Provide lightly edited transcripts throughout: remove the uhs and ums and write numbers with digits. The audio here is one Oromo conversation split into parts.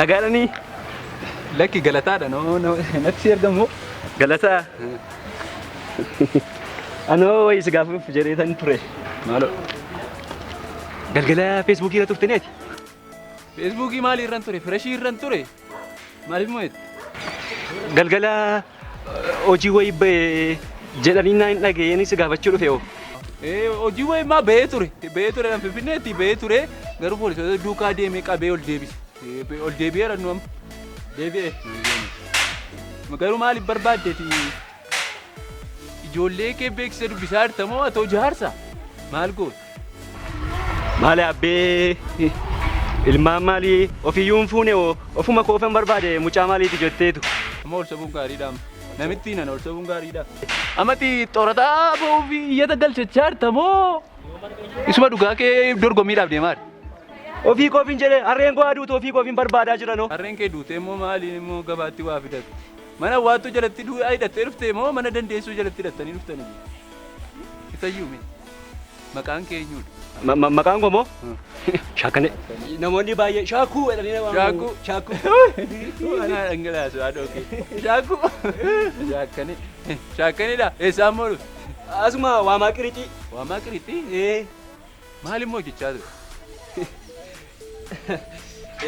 Nagaadhanii. Lakki galataadha natti argamu. Galataa. Anoo wayii si gaafuuf jedheetan ture. Maaloo. Galgala Feesbuukii irra turteneeti. Feesbuukii maali irraan ture? Fireshii irraan ture. Maaliif mo'eet? Galgala hojii wayii ba'ee jedhanii naan dhageenye si gaafachuu dhufe hoo. Hojii wayii maa ba'ee ture. Ba'ee ture kan Finfinneetti ba'ee ture. Garuu poolisoota duukaa deemee qabee ol deebise. Ol deebi'eera nu amma. Deebi'ee. Garuu maaliif barbaaddeeti? Ijoollee kee beeksisa dubbisaa jirta moo atoo jaarsa? Maal goota? Maali abbee ilmaan maalii ofiyyuu hin fuune hoo ofuma koofan barbaade mucaa maaliiti jetteetu. Amma ol sabuun gaariidha. Namitti nana ol sabuun gaariidha. Amati xoorataa ba'uu fi iyyata galchachaa jirta moo isuma dhugaa kee dorgommiidhaaf deemaa jirta? Ofii koofiin jedhee harreen koo aduutu ofii koofiin barbaadaa jiranoo. Harreen kee duutee immoo maaliin immoo gabaatti waa fidatu? Mana waattuu jalatti hidhattee dhuftee moo mana dandeessuu jalatti hidhattanii dhuftanii? Isayyuu mi? Maqaan kee eenyudha? Maqaan koo moo? Shaakkane. Namoonni baay'ee shaakkuu jedhanii nama Shaakkuu. Shaakkuu. Anaa dhangalaasu haadha okee. Shaakkuu. Shaakkane. Shaakkanedha. Eessaan moo dhufe? Asuma waamaa qiriixii. Waamaa qiriixii? Maal immoo hojjechaa ture?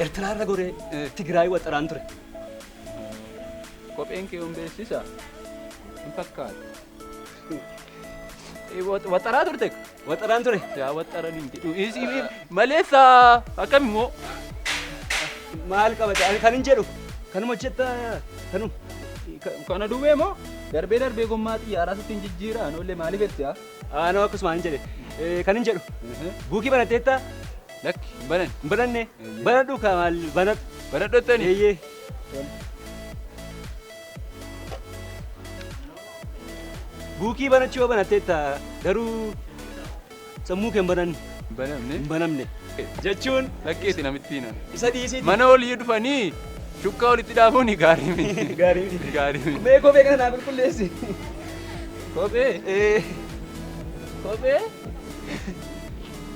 Eertiraa irra goree Tigraay waxaraan ture. Kopheen kee hin beeksisa? Hin fakkaatu. Waxaraa turte? Waxaraan ture. Yaa waxaranii jedhu. Maleessa akkam immoo? Maal qabate? Kan hin jedhu. Kanuma hojjetta kanuma. Kana duwwee moo? Darbee gommaa xiyyaaraa sitti hin jijjiira. Anollee maaliif jetti haa? Aanoo akkasuma hin jedhe. Kan hin jedhu. Buukii banatteetta? Lakki hin banan. Hin bananne. Banadhu maal banadhu. Banadhottani? Eeyyee. Buukii banachuu banatteetta garuu sammuu kee hin bananne. Hin banamne? Hin banamne. Jechuun Lakkeeti namitti hinan. isa dhiisiiti. Mana olii dhufanii shukkaa walitti dhaabuun gaarii miti. Gaarii miti. Gaarii miti. Mee kophee kana naa qulqulleessi. Kophee? Kophee?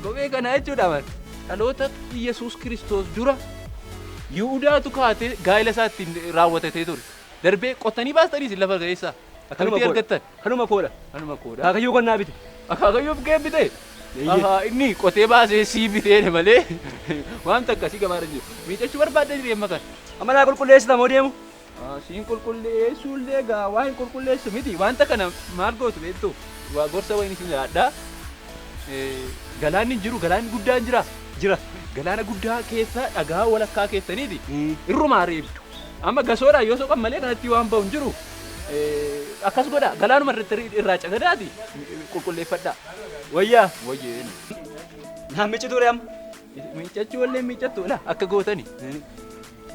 Kophee kana jechuudha man. Dhaloota Yesuus Kiristoos dura Yihudaatu kaatee gaa'ela isaa ittiin raawwatatee ture. Darbee qottanii baastanii isin lafa keessaa. Akkamitti argattan? Kanuma koodha. Kanuma koodha. Akaakayyuu kan naa bite. Akaakayyuuf kee bitee? Inni qotee baasee sii bitee malee waan akkasii gabaarra jiru. Miidhachuu barbaadda jiree amma kana. Amma naa qulqulleessita moo deemu? Siin qulqulleessuullee gaa waan qulqulleessu miti. Wanta kana maal gootu beektu? Waa gorsa wayini isin yaaddaa. Galaanni hin jiru, galaanni guddaan jira. Jira. Galaana guddaa keessa dhagaa walakkaa keessaniiti. Irrumaa reebdu. Amma gasoodhaan yoo soqan malee kanatti waan ba'u hin jiru. Akkas godha galaanuma irraa cagadaati qulqulleeffadhaa. Wayyaa. Wayyeen. Naa mici ture amma. Miicachuu wallee miicattu akka gootani.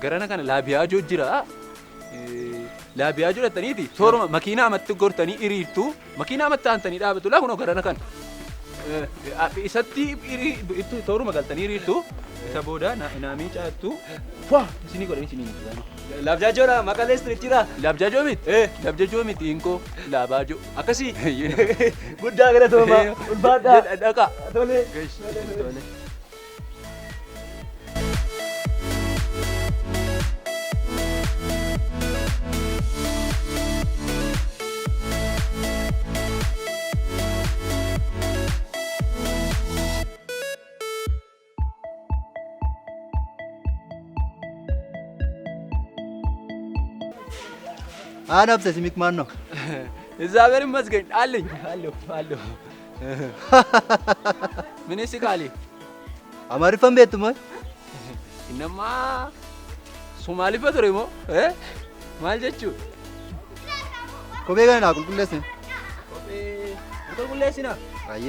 Garana kana laabiyaajoo jira. Laabiyaajoo dhattaniiti tooruma makiinaa amatti gortanii hiriirtu makiinaa amatti aantanii dhaabatu laa kunoo garana kana. Isatti tooruma galtanii hiriirtu isa booda naa miicattu faa isinii godhanii isinii miicatan. Laabjaajoodha maqalee istiriichiidha. Laabjaajoo miti? Laabjaajoo miti hinkoo laabaajoo. Akkasii. Guddaa galatooma. Ulfaadhaa. Dhaqa. Tole. Tole. Ana abse simik manno. እግዚአብሔር ይመስገን አለኝ አለሁ ምን ይስቃል አማሪፈን ቤትሞ ኢነማ ሶማሊ ፈጥሬሞ ማልጀቹ ኮቤ ገና ቁልቁለስ ኮቤ ቁልቁለስና አየ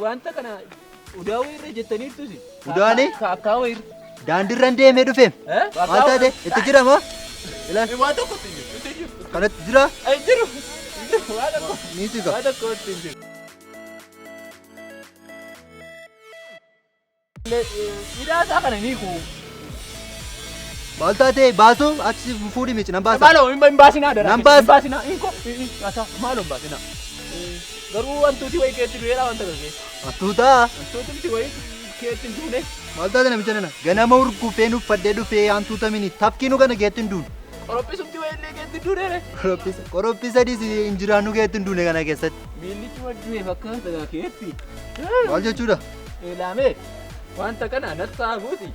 ዋንተ ከና ኡዳው ይረጀተኒ ቱሲ ኡዳኔ ካካው ይር daandirran deemee dhufeem maal taate itti jira moo ilaal waan tokkotti hin jiru kanatti jira hin jiru niiti ka waan tokkotti hin jiru hidhaasaa kana ni kuu maal taate baasuu achi fuudhi miici nan baasa maaloo hin baasinaa dara nan baasa baasinaa inko asa maaloo baasinaa Garuu wantooti wayii keetti du'eera wanta gargee. Atuuta. Wantooti wayii keetti hin duune. Maal taate namicha nana? Ganama urgufee uffadhee dhufee hantuuta mini tafkiinu kana keetti hin duune. Qorophisuutti wayii illee keetti hin duuneere. Qorophisa injiraannu keetti hin duune kana keessatti. Miillichi wajjii fakkaata keetti. Maal jechuudha? Ilaamee wanta kana nattaafuuti.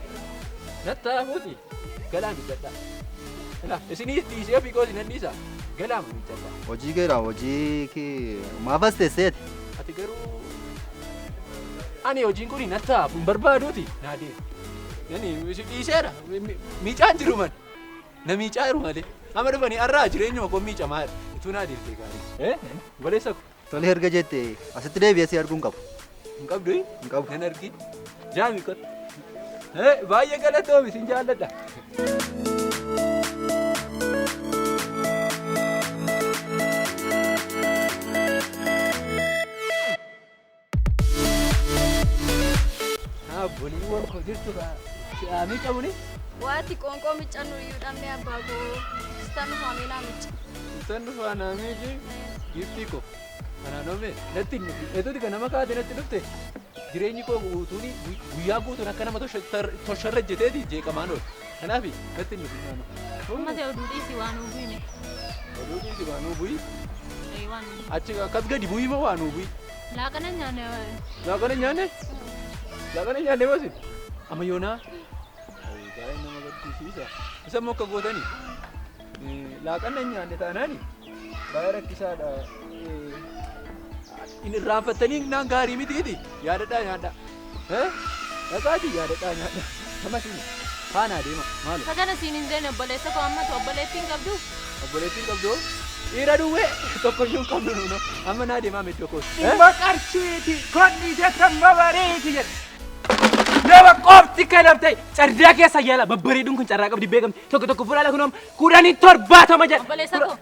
Nattaafuuti. Galaan bisadha. Ila isinis dhiisee ofii kooti nan dhiisa. Galaan bisadha. Hojii keera hojii maafas teesseeti. Ati garuu ani hojiin kun nattaafu hin barbaaduuti. Naadee. Yani isi dhiiseera. Miicaan jiru man. Na miicaa jiru malee. Amma dhufanii har'aa jireenyuma koo miica maal? Ituu naa deemtee gaarii. Baleessa ko. Tolee erga jette asitti deebi'ee si arguun qabu. Hin qabdu hin qabu. Nan argin. Jaami kot. Baay'ee galatoomi sin jaalladha. Bolii wal ko jirtu si'aamii qabuni. Waati qoonqoo miccannu iyyuu dhabnee abbaa koo istaan dhufamee naa micca. Istaan dhufaanaamii giftii ko. Kanaanome natti etuuti kan nama kaate natti dhufte jireenyi koo guutuuni guyyaa guutuun akka nama tosharra jeteeti jeeqamaan oolu. Kanaaf natti nuti naannoo. Amma ta'e oduu dhiisii waan nuu bu'ine. Oduu dhiisii waan nuu bu'i. Waan nuu. Achi akkas gadi bu'ii moo waan nuu bu'i? Laaqana nyaanne. Laaqana nyaanne? Laaqana nyaanne boosi? Amma yoonaa? Gaa'ee nama gaddisiisa. Isa immoo akka gootanii? Laaqana nyaanne taanaani? Baay'ee rakkisaadha. In irraanfattanii naan gaarii mitiiti. Yaadadhaa nyaadha. Dhaqaati yaadadhaa nyaadha. Namasiin faanaa deema maalo. Sagana siin hin deene obboleessa koo amma ta'u obboleettiin qabdu. Obboleettiin qabdu dhiira duwwee tokkoyyuu hin qabdu nuno. Amma naa deemaa meddoo kooti. Dhimma qarshiiti konni jettan babareeti jedha. Nama qofti kanam ta'e carraa keessa yaala babbareeduun kun carraa qabdi beekamti. Tokko fulaala kun 17 jedha. Obboleessa koo.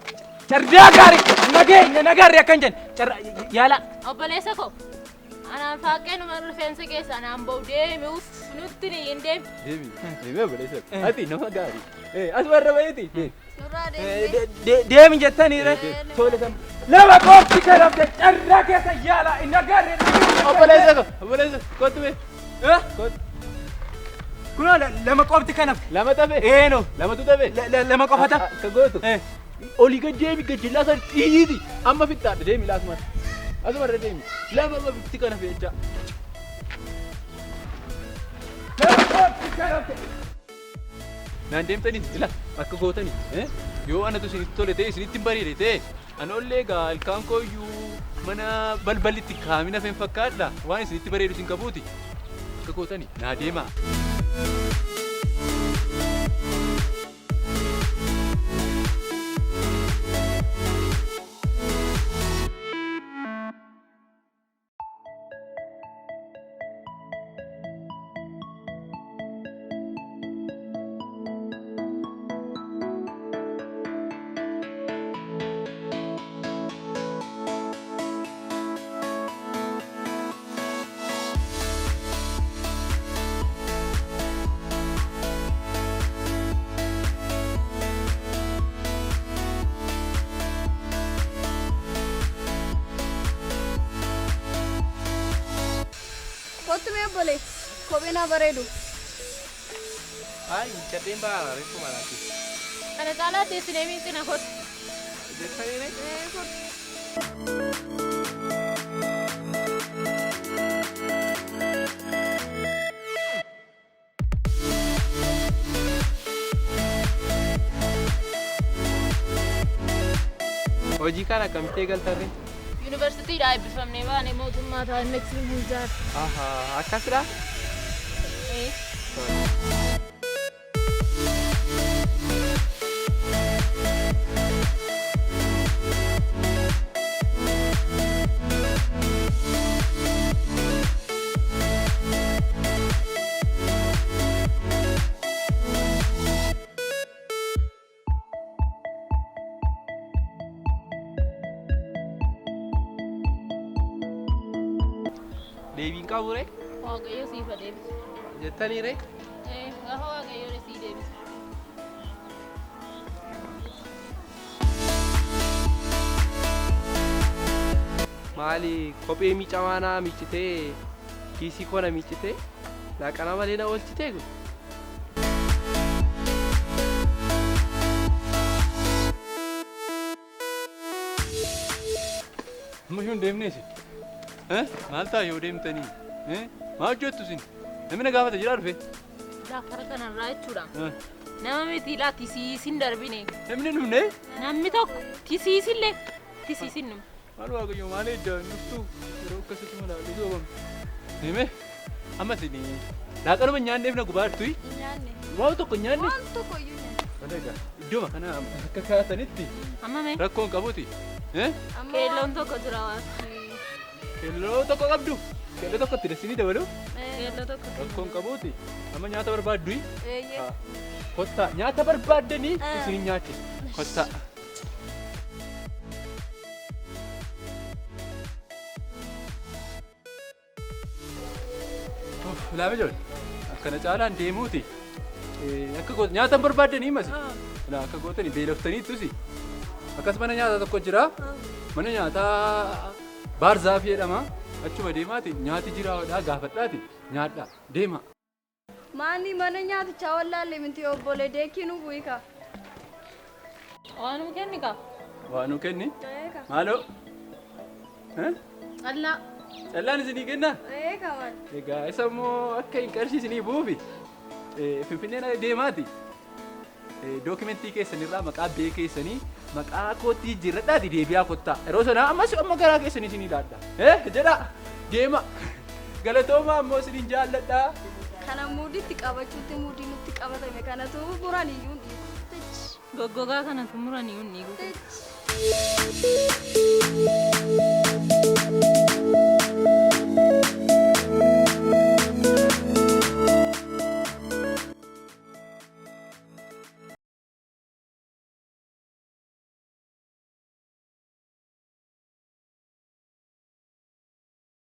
Carraa gaarii nagaarri akkan jedhan yaala. Obboleessa koo. Anaan faaqqee numa rifeensa keessa anaan ba'u deemuuf nutti ni hin deemu. Deemi obboleessa. Ati nama gaarii. As warra bayeeti. Nurraa deemee. Deemi jettaniire. Tole sam. Nama qofti kanam ta'e carraa keessa yaala nagaarri. Obboleessa kottu bee. Kunoo lama qofti kanaf. Lama tafe. Eeno. Lamatu tafe. Lama qofata. Akka gootu. Olii gad deemi gajjillaa san xiyyiiti. Amma fixaadha deemi laasuma. Asumarra deemi. Lama bitti kana fe'achaa. Lama qofti kanaf. Naan deemtanii ila akka gootanii. Yoo anatu isinitti tole ta'e isinitti hin bareede ta'e anoollee egaa ilkaan kooyyuu mana balballitti kaamina feen fakkaadha waan isinitti bareedu isin qabuuti. Akka gootanii naa deemaa. Kottu mee obbolee kopheen haa bareedu. Ay, cadeen baala reefu malaati. Kana caalaa teessinee miicina kottu. Jettanii Kottu. hojii kana akkamitti eegaltarre? Yuunivarsiitiidhaa eebbifamnee baanee mootummaa ta'an meeksiin hundaati. Akkasidha? Deebiin qabu ree? Waaqayyo siif deebisa. Jettanii ree? Gaafa waaqayyo sii deebisa. maali kophee miicamaanaa miicitee kiisii koo na miicitee laaqana malee na oolchitee kun. Ammayyuu hin deemneesi. Maal ta'a yoo deemtanii? Maal hojjettu isin? Namni na gaafata jiraa dhufe? Laafara kanarraa jechuudha. Nama mitiidhaa tisiisin darbine. Namni dhumne? Namni tokko tisiisillee tisiisin numu. Maal waaqayyo maal eddaan dhuftu yeroo akkasitti mala dhugoobamtu. Hime amma isin laaqanuma nyaanneef na gubaartu? Nyaanne. Waan tokko nyaanne? Waan tokko iyyuu nyaanne. Walagaa iddooma kana akka kaatanitti Amma mee? rakkoon qabuuti. Keelloon tokko jira waati. Keelloo tokko qabdu. Keelloo tokkotti dassinii dabalu. Keelloo tokko. Rakkoon qabuuti. Amma nyaata barbaaddu? Eeyyee. Kottaa nyaata barbaaddanii isin nyaachis. Kottaa. Laame joon akkana caalaan deemuuti. Akka goota nyaata barbaaddanii masi. Akka gootanii beeloftaniittusi. Akkas mana nyaata tokko jira. Mana nyaataa Baarzaaf jedhama. Achuma deemaati nyaati jiraadhaa gaafadhaati nyaadhaa deema. Maani mana nyaatichaa wallaalle miti obbolee deekii nu bu'ika. Waan nu kenni kaa? Waan nu kenni? Maaloo? Callaa. Callaan isinii kennaa? Eeka maal? Egaa isa immoo akka hin qarshii buufi Finfinneen deemaati. Dookimentii keessanirraa maqaa bee keessanii maqaa kootti jijjiirradhaati deebi'aa kottaa. Yeroo sanaa ammas amma garaa keessanii isinii laadha. Jedha deema. Galatoomaa ammoo isiniin jaalladhaa. Kana muuditti qabachuutti muudii nutti qabatame kanatu muraniyyuu dhiigu. Goggogaa kanatu muraniyyuu dhiigu.